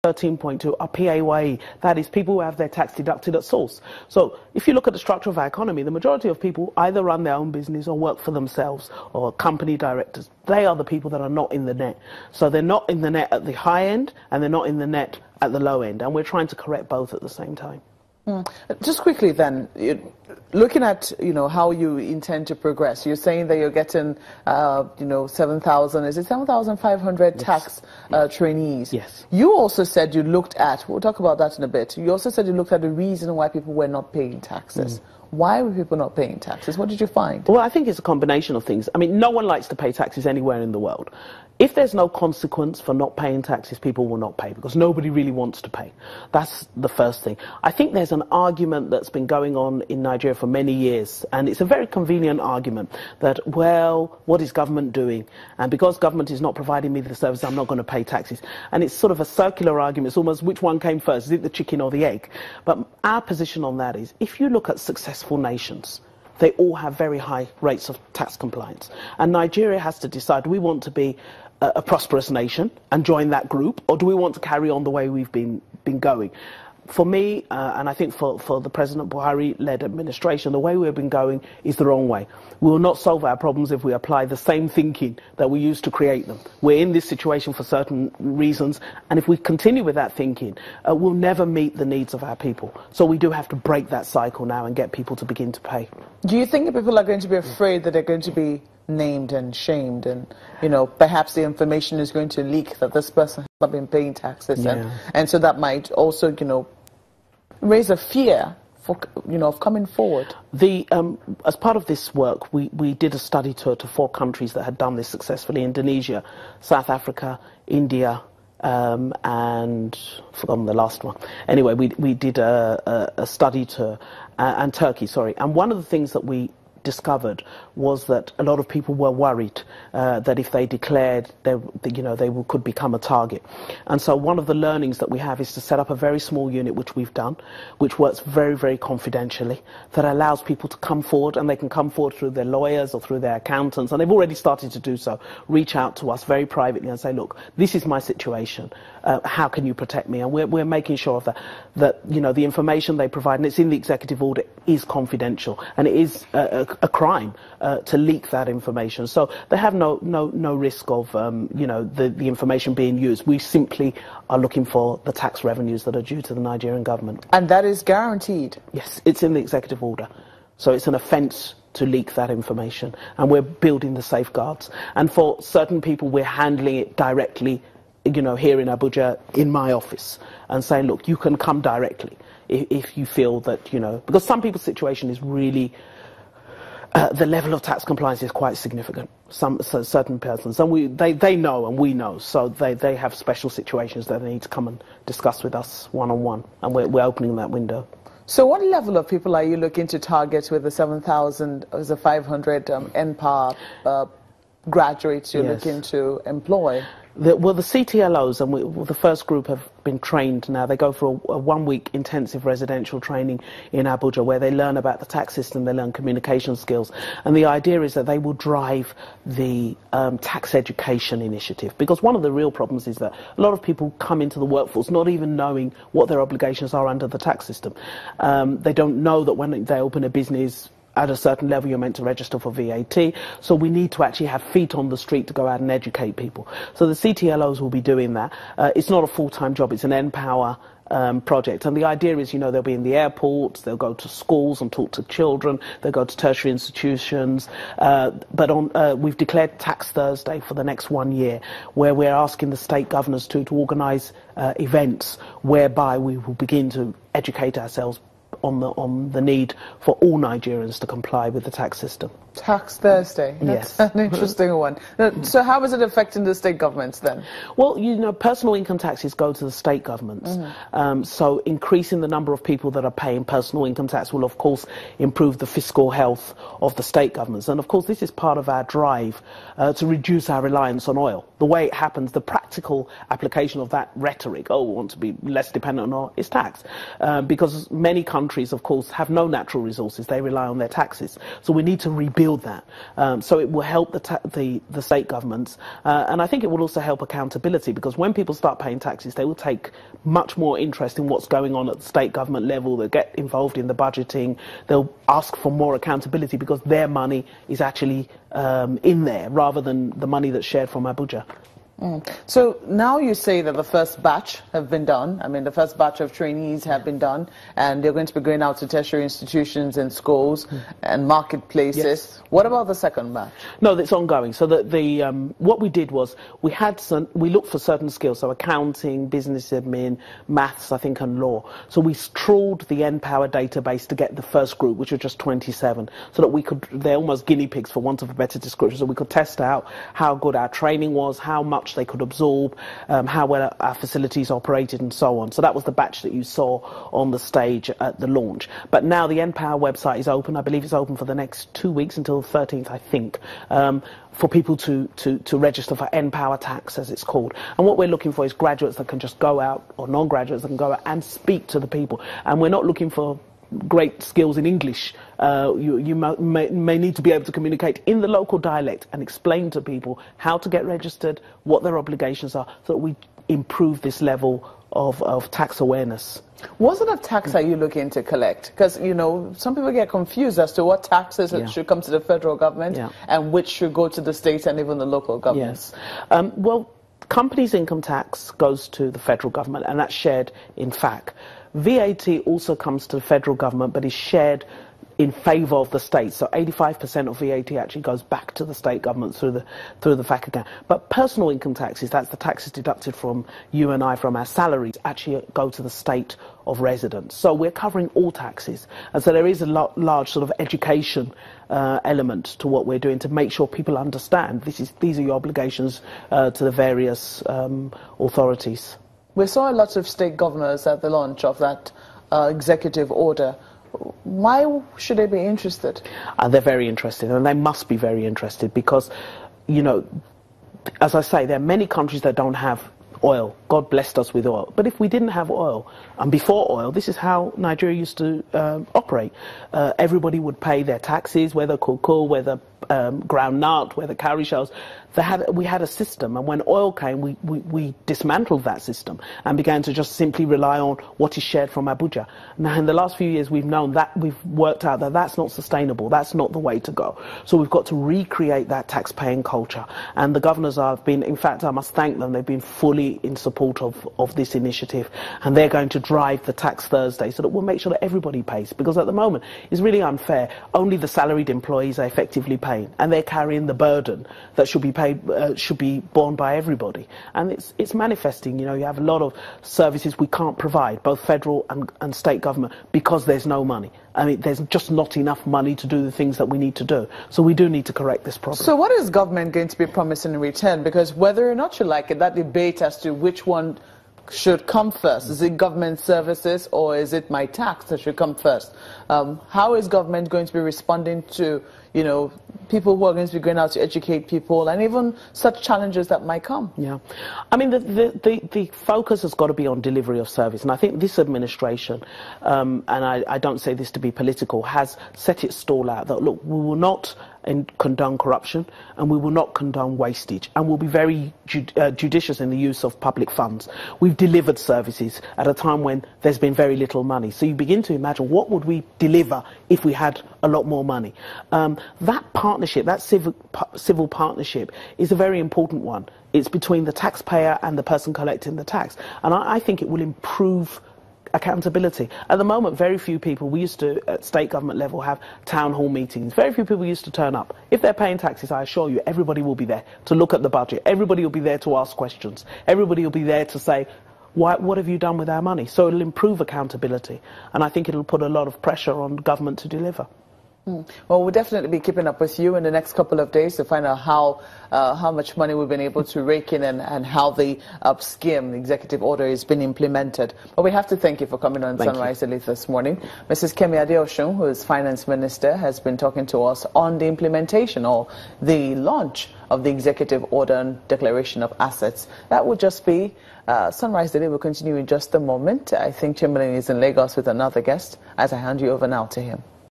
13.2 are PAYE. That is, people who have their tax deducted at source. So if you look at the structure of our economy, the majority of people either run their own business or work for themselves or company directors. They are the people that are not in the net. So they're not in the net at the high end and they're not in the net at the low end. And we're trying to correct both at the same time. Just quickly then, looking at, how you intend to progress, you're saying that you're getting, 7,000, is it 7,500 tax trainees? Yes. You also said you looked at, we'll talk about that in a bit, you also said you looked at the reason why people were not paying taxes. Why were people not paying taxes? What did you find? Well, I think it's a combination of things. I mean, no one likes to pay taxes anywhere in the world. If there's no consequence for not paying taxes, people will not pay because nobody really wants to pay. That's the first thing. I think there's an argument that's been going on in Nigeria for many years, and it's a very convenient argument that, well, what is government doing? And because government is not providing me the service, I'm not going to pay taxes. And it's sort of a circular argument. It's almost which one came first, is it the chicken or the egg? But our position on that is, if you look at successful nations, they all have very high rates of tax compliance. And Nigeria has to decide, do we want to be a prosperous nation and join that group, or do we want to carry on the way we've been going? For me, and I think for the President Buhari-led administration, the way we've been going is the wrong way. We will not solve our problems if we apply the same thinking that we used to create them. We're in this situation for certain reasons, and if we continue with that thinking, we'll never meet the needs of our people. So we do have to break that cycle now and get people to begin to pay. Do you think that people are going to be afraid that they're going to be named and shamed, and perhaps the information is going to leak that this person has not been paying taxes, and so that might also raise a fear for of coming forward? As part of this work, we did a study tour to 4 countries that had done this successfully: Indonesia, South Africa, India, and I've forgotten the last one. Anyway, we did a study tour, and Turkey, sorry. And one of the things that we discovered was that a lot of people were worried that if they declared, they could become a target. And so one of the learnings that we have is to set up a very small unit, which we've done, which works very, very confidentially, that allows people to come forward, and they can come forward through their lawyers or through their accountants, and they've already started to do so, reach out to us very privately and say, look, this is my situation, how can you protect me? And we're making sure of that the information they provide, and it's in the executive order, is confidential, and it is a crime to leak that information. So they have no risk of the information being used. We simply are looking for the tax revenues that are due to the Nigerian government. And that is guaranteed? Yes, it's in the executive order. So it's an offence to leak that information, and we're building the safeguards. And for certain people, we're handling it directly, here in Abuja, in my office, and saying, look, you can come directly if you feel that, because some people's situation is really, the level of tax compliance is quite significant. Certain persons, and they know and we know, so they have special situations that they need to come and discuss with us one-on-one, and we're opening that window. So what level of people are you looking to target with the 7,000, or the 500 NPAR graduates you're looking to employ? The CTLOs, and the first group have been trained now. They go for a 1-week intensive residential training in Abuja, where they learn about the tax system, they learn communication skills. And the idea is that they will drive the tax education initiative. Because one of the real problems is that a lot of people come into the workforce not even knowing what their obligations are under the tax system. They don't know that when they open a business, at a certain level, you're meant to register for VAT. So we need to actually have feet on the street to go out and educate people. So the CTLOs will be doing that. It's not a full-time job. It's an Empower project. And the idea is, they'll be in the airports, they'll go to schools and talk to children, they'll go to tertiary institutions. But we've declared Tax Thursday for the next 1 year, where we're asking the state governors to organise events whereby we will begin to educate ourselves on the need for all Nigerians to comply with the tax system. Tax Thursday. That's an interesting one. So how is it affecting the state governments then? Well, personal income taxes go to the state governments. So increasing the number of people that are paying personal income tax will, of course, improve the fiscal health of the state governments. And, of course, this is part of our drive to reduce our reliance on oil. The way it happens, the practical application of that rhetoric, we want to be less dependent on oil, is tax. Because many countries, of course, have no natural resources. They rely on their taxes. So we need to rebuild build that. So it will help the state governments, and I think it will also help accountability, because when people start paying taxes, they will take much more interest in what's going on at the state government level. They'll get involved in the budgeting. They'll ask for more accountability because their money is actually in there rather than the money that's shared from Abuja. So now you say that the first batch have been done. I mean, the first batch of trainees have been done, and they're going to be going out to tertiary institutions and schools and marketplaces. Yes. What about the second batch? No, it's ongoing. So what we did was we looked for certain skills, so accounting, business admin, maths, I think, and law. So we trawled the NPower database to get the first group, which was just 27, so that they're almost guinea pigs, for want of a better description, so we could test out how good our training was, how much they could absorb, how well our facilities operated, and so on. So that was the batch that you saw on the stage at the launch. But now the NPower website is open. I believe it's open for the next 2 weeks until the 13th, I think, for people to register for NPower Tax, as it's called. And what we're looking for is graduates that can just go out, or non-graduates that can go out and speak to the people. And we're not looking for great skills in English. You may need to be able to communicate in the local dialect and explain to people how to get registered, what their obligations are, so that we improve this level of tax awareness. What sort of tax are you looking to collect? Because, you know, some people get confused as to what taxes should come to the federal government and which should go to the states and even the local governments. Yes. Well, companies' income tax goes to the federal government, and that's shared in FAC. VAT also comes to the federal government, but is shared in favour of the states. So 85% of VAT actually goes back to the state government through the FAC account. But personal income taxes, that's the taxes deducted from you and I from our salaries, actually go to the state of residence. So we're covering all taxes. And so there is a large sort of education element to what we're doing to make sure people understand these are your obligations to the various authorities. We saw lots of state governors at the launch of that executive order. Why should they be interested? They're very interested, and they must be very interested, because, you know, as I say, there are many countries that don't have oil. God blessed us with oil. But if we didn't have oil, and before oil, this is how Nigeria used to operate. Everybody would pay their taxes, whether cocoa, whether groundnut, whether cowrie shells. We had a system, and when oil came, we dismantled that system and began to just simply rely on what is shared from Abuja. Now, in the last few years, we've worked out that that's not sustainable. That's not the way to go. So we've got to recreate that tax-paying culture. And the governors have been, in fact, I must thank them, they've been fully in support of this initiative. And they're going to drive the Tax Thursday so that we'll make sure that everybody pays. Because at the moment, it's really unfair. Only the salaried employees are effectively paying, and they're carrying the burden that should be paid, should be borne by everybody. And it's manifesting. You know, you have a lot of services we can't provide, both federal and state government, because there's no money. I mean, there's just not enough money to do the things that we need to do. So we do need to correct this problem. So what is government going to be promising in return? Because whether or not you like it, that debate as to which one should come first. Is it government services, or is it my tax that should come first? How is government going to be responding to, you know, people who are going to be going out to educate people, and even such challenges that might come? Yeah, I mean, the focus has got to be on delivery of service, and I think this administration, and I don't say this to be political, has set its stall out that, look, we will not condone corruption, and we will not condone wastage, and we'll be very judicious in the use of public funds. We've delivered services at a time when there's been very little money. So you begin to imagine, what would we deliver if we had a lot more money? That partnership, that civil partnership, is a very important one. It's between the taxpayer and the person collecting the tax, and I think it will improve accountability. At the moment, very few people, we used to, at state government level, have town hall meetings. Very few people used to turn up. If they're paying taxes, I assure you, everybody will be there to look at the budget. Everybody will be there to ask questions. Everybody will be there to say, what have you done with our money? So it'll improve accountability, and I think it'll put a lot of pressure on government to deliver. Well, we'll definitely be keeping up with you in the next couple of days to find out how much money we've been able to rake in, and how the scheme, the executive order, has been implemented. But we have to thank you for coming on Sunrise Daily this morning. Mrs. Kemi Adeosun, who is Finance Minister, has been talking to us on the implementation or the launch of the executive order and declaration of assets. That would just be Sunrise Daily. Will continue in just a moment. I think Chamberlain is in Lagos with another guest, as I hand you over now to him.